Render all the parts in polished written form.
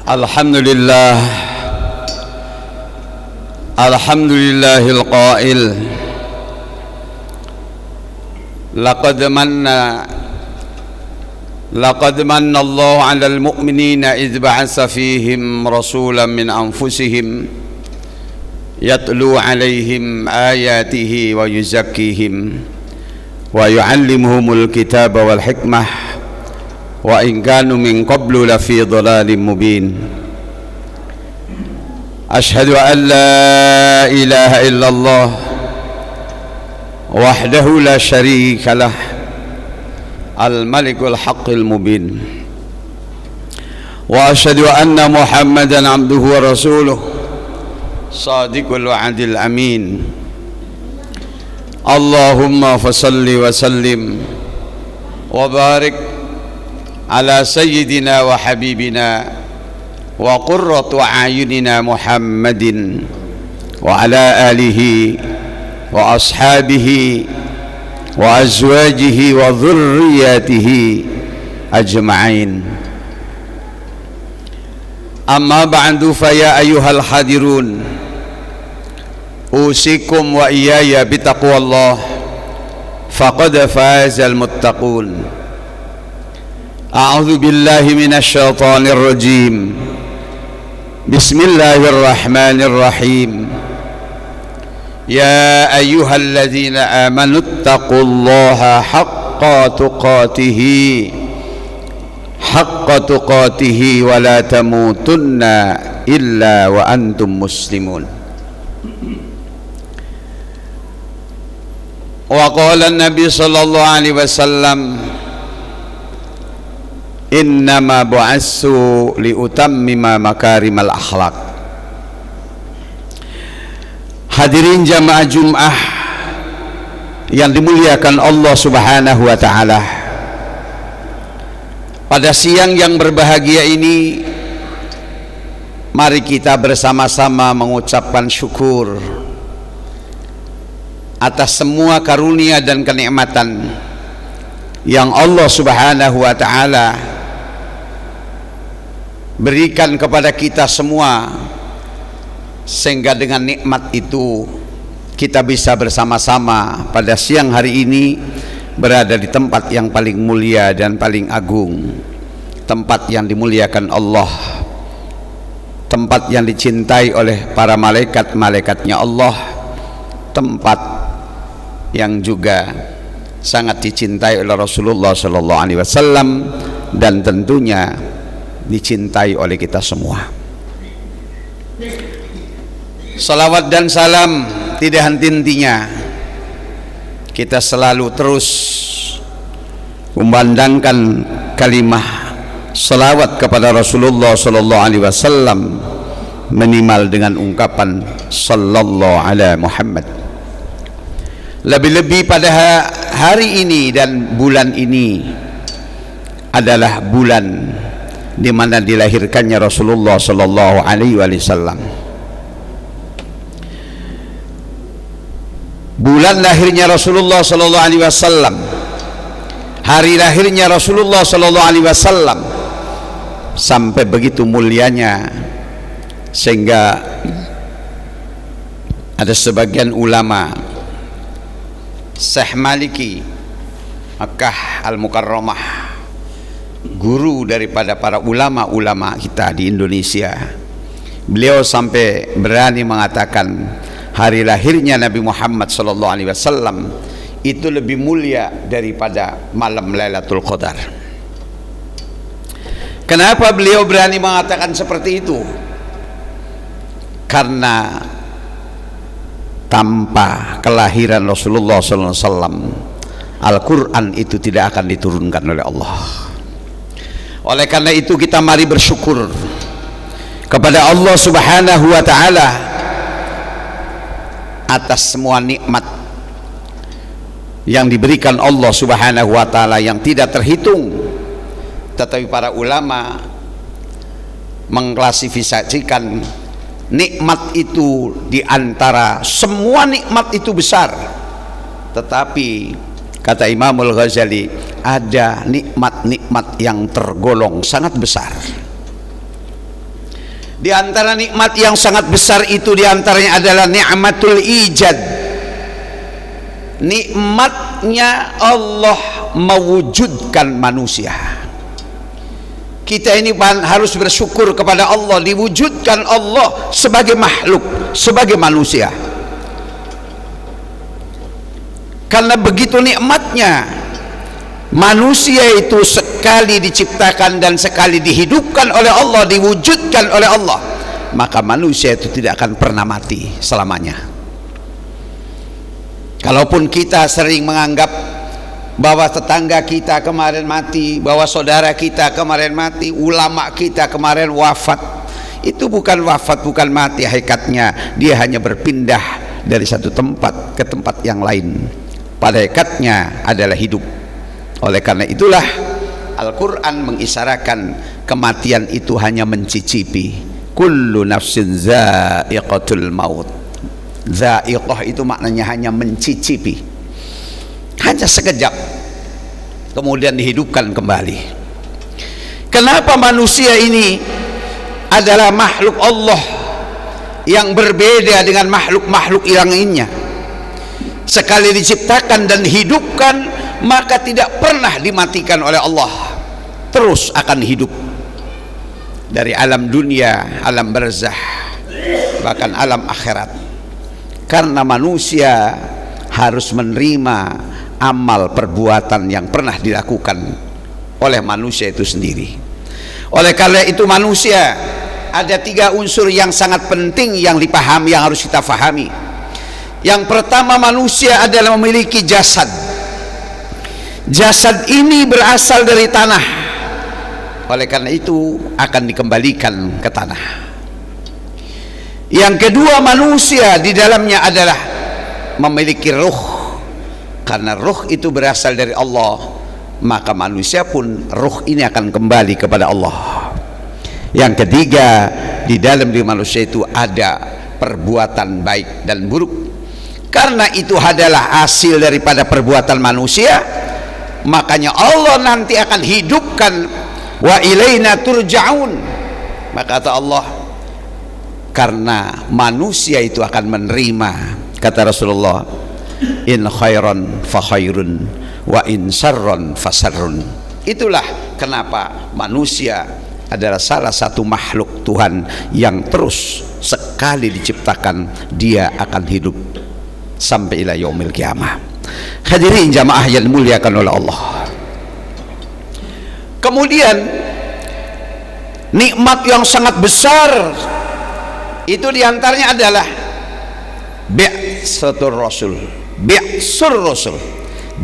Alhamdulillah, alhamdulillahil qail laqad manna Allahu 'alal mu'minina idh ba'atsa fihim rasulan min anfusihim yatlu 'alaihim ayatihi wa yuzakkihim wa yu'allimuhumul kitaba wal hikmah wa in kanu min qablu lafi dhalalin mubin. Ashhadu an la ilaha illallah wahdahu la syarika lah al-malikul haqqil mubin wa ashhadu anna muhammadan abduhu wa rasuluh sadiqul wa'dil amin. Allahumma fasalli wa sallim wa barik ala sayyidina wa habibina wa qurratu a'yunina Muhammadin wa ala alihi wa ashabihi wa azwajihi wa dhurriyyatihi ajma'in. Amma ba'du, fa ya ayyuhal hadirun, usikum wa iyaya bitaqwallah faqad fazal muttaqun. A'udzu billahi minasy syaithanir rajim. Bismillahirrahmanirrahim. Ya ayyuhalladzina amanu taqullaha haqqa tuqatih wa la tamutunna illa wa antum muslimun. Wa qala an-nabi sallallahu alaihi wasallam, innama bu'assu liutammima makarimal akhlaq. Hadirin jamaah Jum'ah yang dimuliakan Allah Subhanahu wa ta'ala, pada siang yang berbahagia ini mari kita bersama-sama mengucapkan syukur atas semua karunia dan kenikmatan yang Allah Subhanahu wa ta'ala berikan kepada kita semua, sehingga dengan nikmat itu kita bisa bersama-sama pada siang hari ini berada di tempat yang paling mulia dan paling agung, tempat yang dimuliakan Allah, tempat yang dicintai oleh para malaikat-malaikatnya Allah, tempat yang juga sangat dicintai oleh Rasulullah sallallahu alaihi wasallam dan tentunya dicintai oleh kita semua. Salawat dan salam tidak henti-hentinya kita selalu terus memandangkan kalimah salawat kepada Rasulullah sallallahu alaihi wasallam minimal dengan ungkapan sallallahu ala Muhammad. Lebih-lebih pada hari ini dan bulan ini adalah bulan di mana dilahirkannya Rasulullah sallallahu alaihi wasallam. Bulan lahirnya Rasulullah sallallahu alaihi wasallam, hari lahirnya Rasulullah sallallahu alaihi wasallam sampai begitu mulianya sehingga ada sebagian ulama, Syekh Maliki Makkah Al-Mukarramah, guru daripada para ulama-ulama kita di Indonesia, beliau sampai berani mengatakan hari lahirnya Nabi Muhammad sallallahu alaihi wasallam itu lebih mulia daripada malam Lailatul Qadar. Kenapa beliau berani mengatakan seperti itu? Karena tanpa kelahiran Rasulullah sallallahu alaihi wasallam, Al-Quran itu tidak akan diturunkan oleh Allah. Oleh karena itu kita mari bersyukur kepada Allah Subhanahu wa ta'ala atas semua nikmat yang diberikan Allah Subhanahu wa ta'ala yang tidak terhitung. Tetapi para ulama mengklasifikasikan nikmat itu di antara semua nikmat itu besar, tetapi Kata Imamul Ghazali, ada nikmat-nikmat yang tergolong sangat besar. Di antara nikmat yang sangat besar itu diantaranya adalah nikmatul ijad. Nikmatnya Allah mewujudkan manusia. Kita ini harus bersyukur kepada Allah, diwujudkan Allah sebagai makhluk, sebagai manusia. Karena begitu nikmatnya manusia itu, sekali diciptakan dan sekali dihidupkan oleh Allah, diwujudkan oleh Allah, maka manusia itu tidak akan pernah mati selamanya. Kalaupun kita sering menganggap bahwa tetangga kita kemarin mati, bahwa saudara kita kemarin mati, ulama kita kemarin wafat, itu bukan wafat, bukan mati. Hakikatnya dia hanya berpindah dari satu tempat ke tempat yang lain. Pada hakikatnya adalah hidup. Oleh karena itulah Al-Quran mengisyaratkan kematian itu hanya mencicipi. Kullu nafsin za'iqatul maut. Za'iqah itu maknanya hanya mencicipi, hanya sekejap, kemudian dihidupkan kembali. Kenapa manusia ini adalah makhluk Allah yang berbeda dengan makhluk-makhluk yang lainnya? Sekali diciptakan dan dihidupkan, maka tidak pernah dimatikan oleh Allah, terus akan hidup dari alam dunia, alam barzah, bahkan alam akhirat. Karena manusia harus menerima amal perbuatan yang pernah dilakukan oleh manusia itu sendiri. Oleh karena itu manusia ada 3 unsur yang sangat penting yang dipahami, yang harus kita fahami. Yang pertama, manusia adalah memiliki jasad. Jasad ini berasal dari tanah, oleh karena itu akan dikembalikan ke tanah. Yang kedua, manusia di dalamnya adalah memiliki ruh. Karena ruh itu berasal dari Allah, maka manusia pun ruh ini akan kembali kepada Allah. Yang ketiga, di dalam diri manusia itu ada perbuatan baik dan buruk. Karena itu adalah hasil daripada perbuatan manusia, makanya Allah nanti akan hidupkan. Wa ilaina turja'un. Maka kata Allah, karena manusia itu akan menerima, kata Rasulullah, in khairan fa khairun wa in syarran fa syarrun. Itulah kenapa manusia adalah salah satu makhluk Tuhan yang terus sekali diciptakan dia akan hidup sampai ila yaumil qiyamah. Hadirin jamaah yang dimuliakan oleh Allah. Kemudian nikmat yang sangat besar itu diantaranya adalah bi'satur rasul. Bi'sur rasul,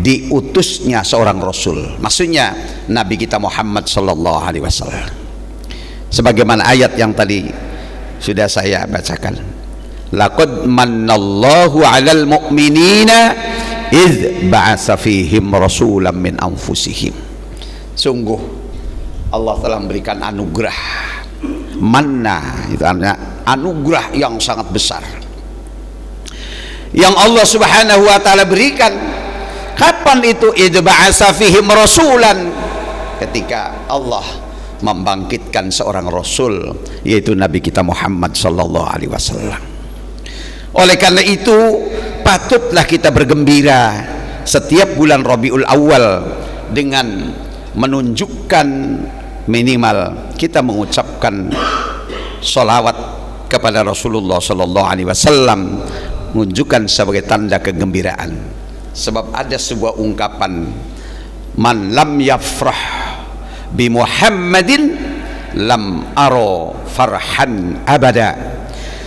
diutusnya seorang rasul, maksudnya Nabi kita Muhammad sallallahu alaihi wasallam. Sebagaimana ayat yang tadi sudah saya bacakan, laqad mannallahu 'alal mu'minina idz ba'atsa fihim rasulan min anfusihim. Sungguh Allah telah memberikan anugerah. Manna itu artinya anugerah yang sangat besar yang Allah Subhanahu wa taala berikan. Kapan itu? Idz ba'atsa fihim rasulan, ketika Allah membangkitkan seorang rasul, yaitu Nabi kita Muhammad sallallahu alaihi wasallam. Oleh karena itu patutlah kita bergembira setiap bulan Rabiul Awal dengan menunjukkan minimal kita mengucapkan sholawat kepada Rasulullah sallallahu alaihi wasallam, menunjukkan sebagai tanda kegembiraan. Sebab ada sebuah ungkapan, man lam yafrah bi Muhammadin lam aro farhan abada.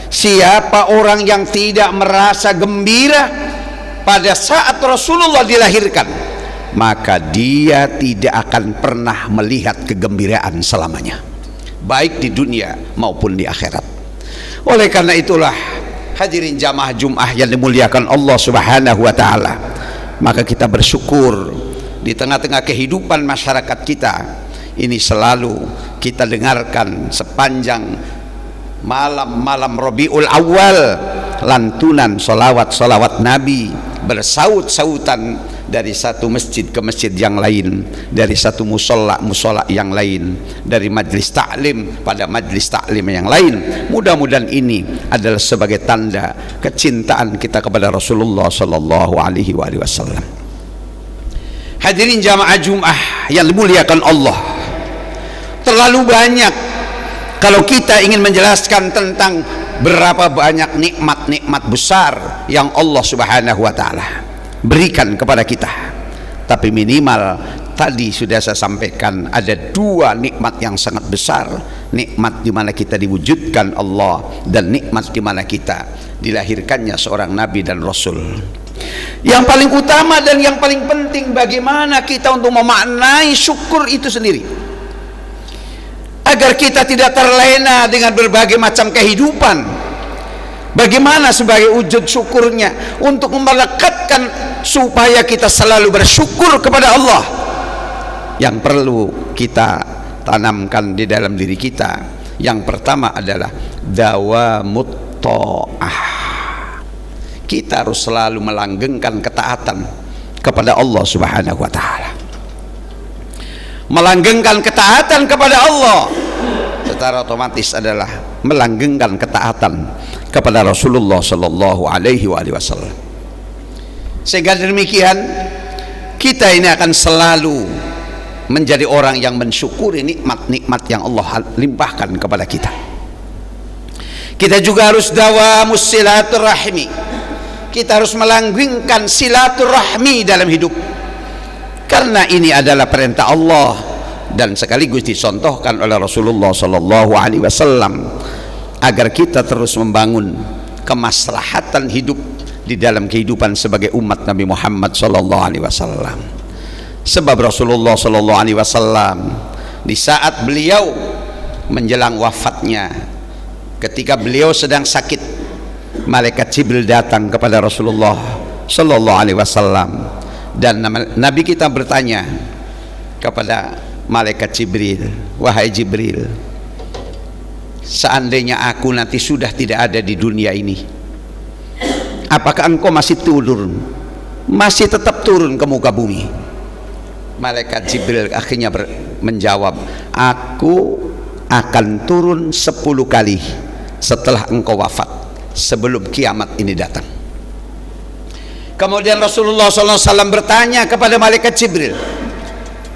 Siapa orang yang tidak merasa gembira pada saat Rasulullah dilahirkan, maka dia tidak akan pernah melihat kegembiraan selamanya, baik di dunia maupun di akhirat. Oleh karena itulah hadirin jamaah Jum'ah yang dimuliakan Allah Subhanahu wa taala, maka kita bersyukur di tengah-tengah kehidupan masyarakat kita ini selalu kita dengarkan sepanjang malam-malam Rabiul Awal lantunan salawat-salawat Nabi bersaut-sautan dari satu masjid ke masjid yang lain, dari satu musola yang lain, dari majlis taklim pada majlis taklim yang lain. Mudah-mudahan ini adalah sebagai tanda kecintaan kita kepada Rasulullah sallallahu alaihi wasallam. Hadirin jamaah Jumat yang dimuliakan Allah, terlalu banyak kalau kita ingin menjelaskan tentang berapa banyak nikmat-nikmat besar yang Allah Subhanahu wa taala berikan kepada kita. Tapi minimal tadi sudah saya sampaikan ada dua nikmat yang sangat besar. Nikmat di mana kita diwujudkan Allah, dan nikmat di mana kita dilahirkannya seorang nabi dan rasul. Yang paling utama dan yang paling penting, bagaimana kita untuk memaknai syukur itu sendiri, agar kita tidak terlena dengan berbagai macam kehidupan. Bagaimana sebagai wujud syukurnya untuk melekatkan supaya kita selalu bersyukur kepada Allah. Yang perlu kita tanamkan di dalam diri kita, yang pertama adalah dawamut ta'ah. Kita harus selalu melanggengkan ketaatan kepada Allah Subhanahu wa taala. Melanggengkan ketaatan kepada Allah secara otomatis adalah melanggengkan ketaatan kepada Rasulullah sallallahu alaihi wasallam. Sehingga demikian kita ini akan selalu menjadi orang yang mensyukuri nikmat-nikmat yang Allah limpahkan kepada kita. Kita juga harus dawamus silaturahmi. Kita harus melanggengkan silaturahmi dalam hidup, karena ini adalah perintah Allah dan sekaligus dicontohkan oleh Rasulullah sallallahu alaihi wasallam agar kita terus membangun kemaslahatan hidup di dalam kehidupan sebagai umat Nabi Muhammad sallallahu alaihi wasallam. Sebab Rasulullah sallallahu alaihi wasallam di saat beliau menjelang wafatnya, ketika beliau sedang sakit, malaikat Jibril datang kepada Rasulullah sallallahu alaihi wasallam, dan Nabi kita bertanya kepada malaikat Jibril, wahai Jibril, seandainya aku nanti sudah tidak ada di dunia ini, apakah engkau masih tetap turun ke muka bumi? Malaikat Jibril akhirnya menjawab, aku akan turun 10 kali setelah engkau wafat, sebelum kiamat ini datang. Kemudian Rasulullah SAW bertanya kepada malaikat Jibril,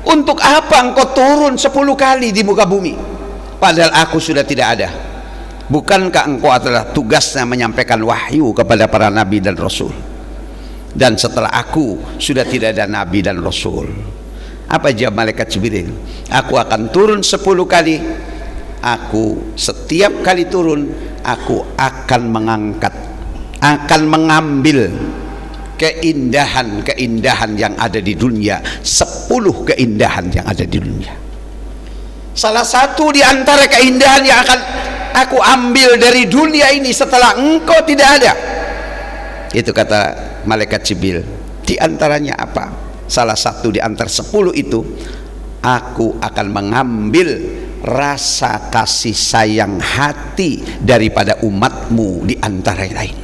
untuk apa engkau turun 10 kali di muka bumi, padahal aku sudah tidak ada? Bukankah engkau adalah tugasnya menyampaikan wahyu kepada para nabi dan rasul? Dan setelah aku sudah tidak ada nabi dan rasul. Apa jawab malaikat Jibril? Aku akan turun 10 kali. Aku setiap kali turun, aku akan mengangkat, akan mengambil keindahan-keindahan yang ada di dunia, 10 keindahan yang ada di dunia. Salah satu di antara keindahan yang akan aku ambil dari dunia ini setelah engkau tidak ada, itu kata malaikat Jibril, di antaranya apa? Salah satu di antara 10 itu, aku akan mengambil rasa kasih sayang hati daripada umatmu di antara yang lain.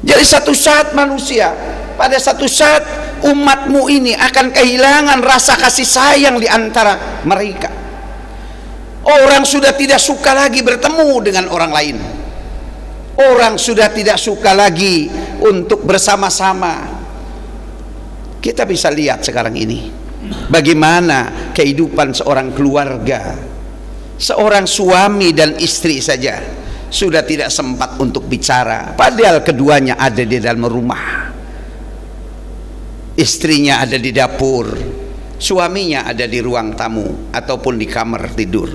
Jadi satu saat manusia, pada satu saat umatmu ini akan kehilangan rasa kasih sayang di antara mereka. Orang sudah tidak suka lagi bertemu dengan orang lain. Orang sudah tidak suka lagi untuk bersama-sama. Kita bisa lihat sekarang ini bagaimana kehidupan seorang keluarga, seorang suami dan istri saja sudah tidak sempat untuk bicara, padahal keduanya ada di dalam rumah. Istrinya ada di dapur, suaminya ada di ruang tamu ataupun di kamar tidur,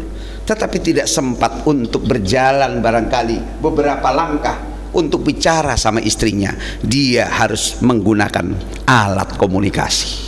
tetapi tidak sempat untuk berjalan barangkali beberapa langkah untuk bicara sama istrinya. Dia harus menggunakan alat komunikasi.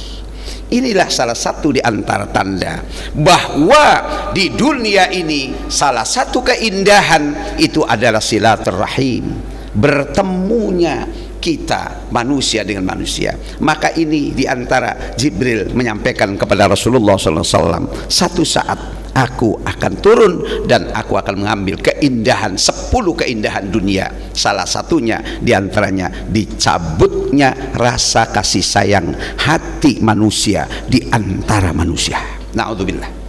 Inilah salah satu di antara tanda bahwa di dunia ini salah satu keindahan itu adalah silaturahim, bertemunya kita manusia dengan manusia. Maka ini di antara Jibril menyampaikan kepada Rasulullah SAW, satu saat aku akan turun dan aku akan mengambil keindahan, 10 keindahan dunia. Salah satunya diantaranya dicabutnya rasa kasih sayang hati manusia di antara manusia. Na'udzubillah.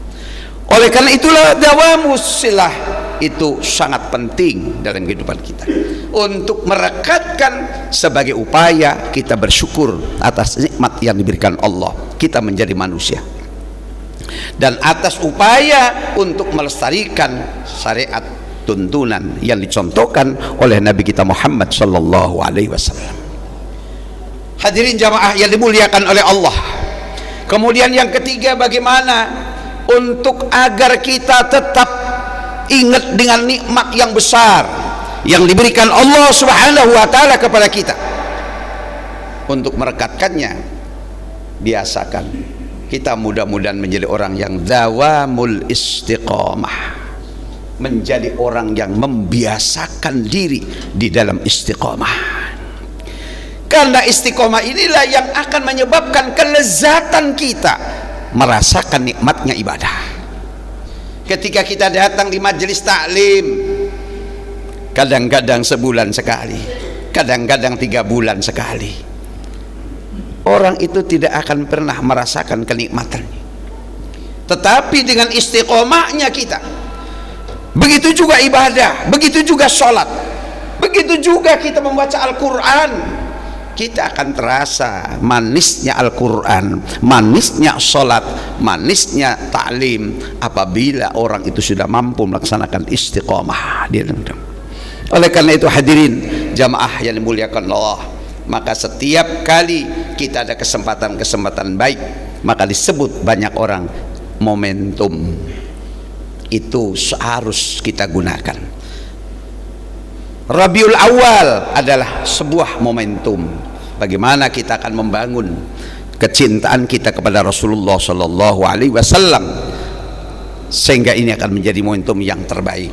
Oleh karena itulah dawamus silah itu sangat penting dalam kehidupan kita, untuk merekatkan sebagai upaya kita bersyukur atas nikmat yang diberikan Allah, kita menjadi manusia, dan atas upaya untuk melestarikan syariat tuntunan yang dicontohkan oleh Nabi kita Muhammad sallallahu alaihi wasallam. Hadirin jamaah yang dimuliakan oleh Allah. Kemudian yang ketiga, bagaimana untuk agar kita tetap ingat dengan nikmat yang besar yang diberikan Allah Subhanahu wa taala kepada kita. Untuk merekatkannya, biasakan kita mudah-mudahan menjadi orang yang dawamul istiqamah, menjadi orang yang membiasakan diri di dalam istiqamah. Karena istiqamah inilah yang akan menyebabkan kelezatan kita merasakan nikmatnya ibadah. Ketika kita datang di majelis taklim, kadang-kadang sebulan sekali, kadang-kadang 3 bulan sekali, orang itu tidak akan pernah merasakan kenikmatannya. Tetapi dengan istiqomahnya kita, begitu juga ibadah, begitu juga sholat, begitu juga kita membaca Al-Quran, kita akan terasa manisnya Al-Quran, manisnya sholat, manisnya ta'lim apabila orang itu sudah mampu melaksanakan istiqomah. Oleh karena itu hadirin jamaah yang dimuliakan Allah, maka setiap kali kita ada kesempatan baik, maka disebut banyak orang momentum itu harus kita gunakan. Rabiul Awal adalah sebuah momentum bagaimana kita akan membangun kecintaan kita kepada Rasulullah Sallallahu Alaihi Wasallam, sehingga ini akan menjadi momentum yang terbaik.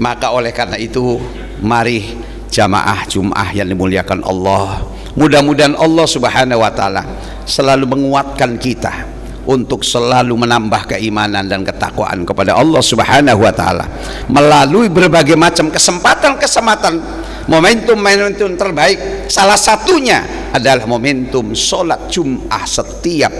Maka oleh karena itu, mari jamaah Jum'ah yang dimuliakan Allah, mudah-mudahan Allah Subhanahu Wa Taala selalu menguatkan kita untuk selalu menambah keimanan dan ketakwaan kepada Allah Subhanahu wa taala melalui berbagai macam kesempatan momentum terbaik. Salah satunya adalah momentum sholat Jum'ah setiap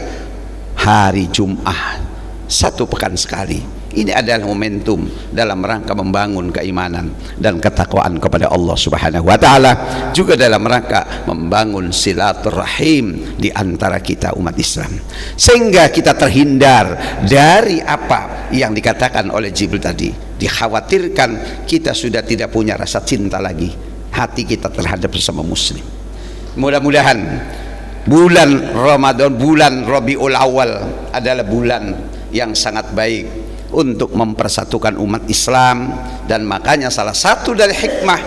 hari Jum'ah, 1 pekan sekali. Ini adalah momentum dalam rangka membangun keimanan dan ketakwaan kepada Allah Subhanahu wa taala, juga dalam rangka membangun silaturahim di antara kita umat Islam, sehingga kita terhindar dari apa yang dikatakan oleh Jibril tadi. Dikhawatirkan kita sudah tidak punya rasa cinta lagi hati kita terhadap sesama muslim. Mudah-mudahan bulan Ramadan, bulan Rabiul Awal adalah bulan yang sangat baik untuk mempersatukan umat Islam, dan makanya salah satu dari hikmah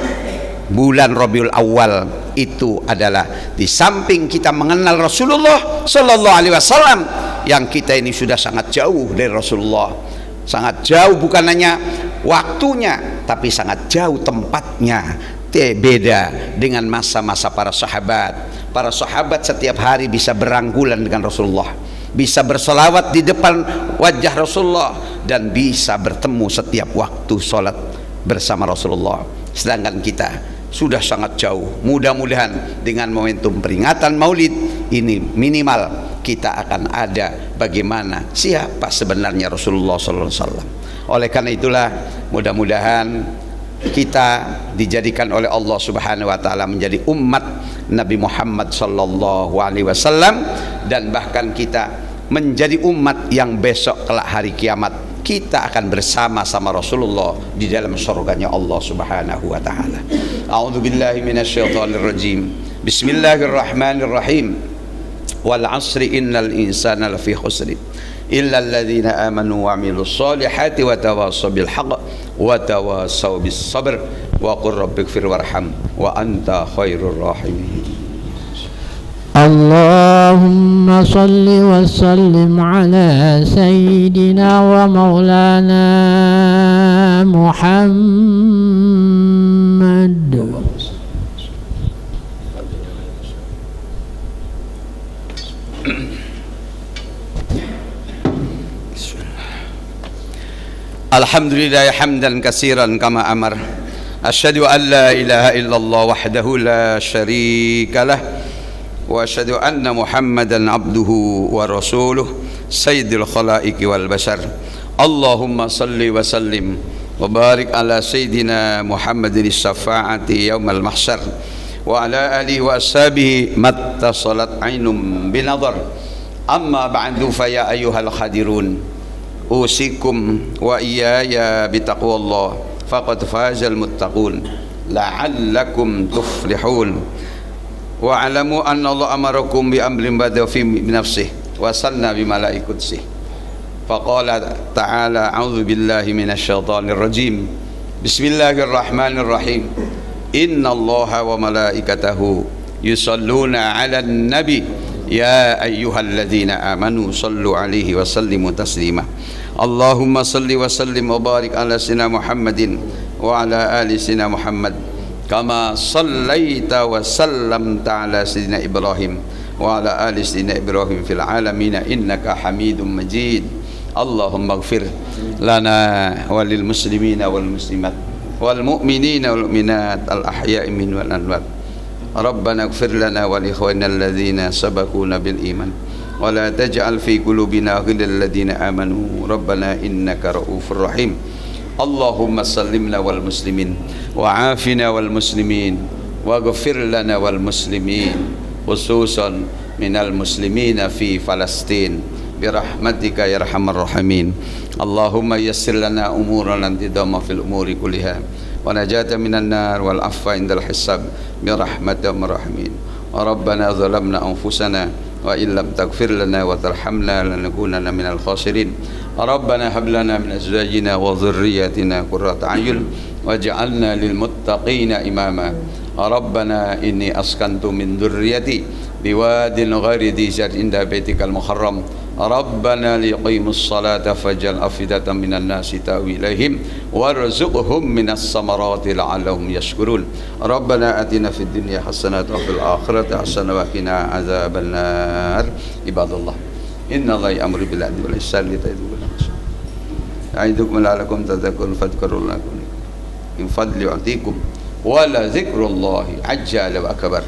bulan Rabiul Awal itu adalah di samping kita mengenal Rasulullah Sallallahu Alaihi Wasallam, yang kita ini sudah sangat jauh dari Rasulullah, sangat jauh bukan hanya waktunya tapi sangat jauh tempatnya. Beda dengan masa-masa para sahabat. Para sahabat setiap hari bisa beranggulan dengan Rasulullah, bisa berselawat di depan wajah Rasulullah, dan bisa bertemu setiap waktu sholat bersama Rasulullah. Sedangkan kita sudah sangat jauh. Mudah-mudahan dengan momentum peringatan Maulid ini minimal kita akan ada bagaimana siapa sebenarnya Rasulullah SAW. Oleh karena itulah mudah-mudahan kita dijadikan oleh Allah Subhanahu wa taala menjadi umat Nabi Muhammad sallallahu alaihi wasallam, dan bahkan kita menjadi umat yang besok kelak hari kiamat kita akan bersama-sama Rasulullah di dalam surganya Allah Subhanahu wa taala. A'udzubillahi minasyaitonir rajim. Bismillahirrahmanirrahim. Wal 'asri innal insana lafi khusr illa alladzina amanu wa 'amilus solihati wa tawassaw bil haqq wa tawassaw bis sabr wa qur rabbighfir warham wa anta khairur rahimin. Allahumma salli wa sallim ala sayyidina wa maulana Muhammad. Alhamdulillah hamdan katsiran kama amar. Asyhadu an la ilaha illallah wahdahu la syarikalah wa asyhadu anna Muhammadan abduhu wa rasuluh sayyidil khalaiqi wal bashar. Allahumma salli wa sallim wa barik ala sayyidina Muhammadin syafa'ati yaumal mahsyar wa ala alihi wa ashabihi mattasalat ainum binadhar. Amma ba'du fa ya ayyuhal khadirun usikum wa iyaya bitaqwallah faqad fazal muttaqun la'allakum tuflihun. Wa alamu anna Allah amarakum bi amrin bada fi nafsihi wa sanna bi malaikatihi faqala ta'ala a'udzu billahi minasy syaithanir rajim bismillahirrahmanirrahim innallaha wa malaikatahu yusalluna 'alan nabi ya ayyuhalladzina amanu sallu 'alaihi wa sallimu taslima. Allahumma salli wa sallim wa barik ala sayyidina Muhammadin wa ala ali sayyidina Muhammad kama sallaita wa sallamta ala sayyidina Ibrahim wa ala ali sayyidina Ibrahim fil alamin innaka Hamidum Majid. Allahumma ighfir lana walil muslimina wal muslimat wal mu'minina wal mu'minat al ahya'i min wal amwat. Rabbana ighfir lana wa li ikhwanina alladhina sabaquna bil iman wa la taj'al fi qulubina ghillal ladzina amanu rabbana innaka ra'ufur rahim. Allahumma sallimna wal muslimin wa afina wal muslimin wa ighfir lana wal muslimin khususan minal muslimina fi Palestin birahmatika ya arhamar rahimin. Allahumma yassir lana umurana intidama fil umuri kulliha wa najata minan nar wal afwa indal hisab birahmatika ya rahimin. Rabbana zalamna anfusana wa illam taghfir lana wa tarhamna lanakunanna minal khasirin. Rabbana hab lana min azwajina wa dhurriyyatina qurrata a'yun waj'alna lil muttaqina imama. Rabbana inni askantu min dhurriyyati biwadin ghairi dhi zar'in inda baitikal muharram. Rabbana liqimus salata faj'al afidatan minan nasi ta'wi ilaihim warzuqhum minas samarati la'allahum yashkurun. Rabbana atina fid dunya hasanatan wa fil akhirati hasanatan wa qina adzabannar. Ibadallah, innallaha ya'muru bil 'adli wal ihsani wa ita'i dzil qurba ya'idukum la'allakum tadhakkarun fadhkurullaha min fadli yu'tikum wa la dzikrullahi ajjala wa akbar.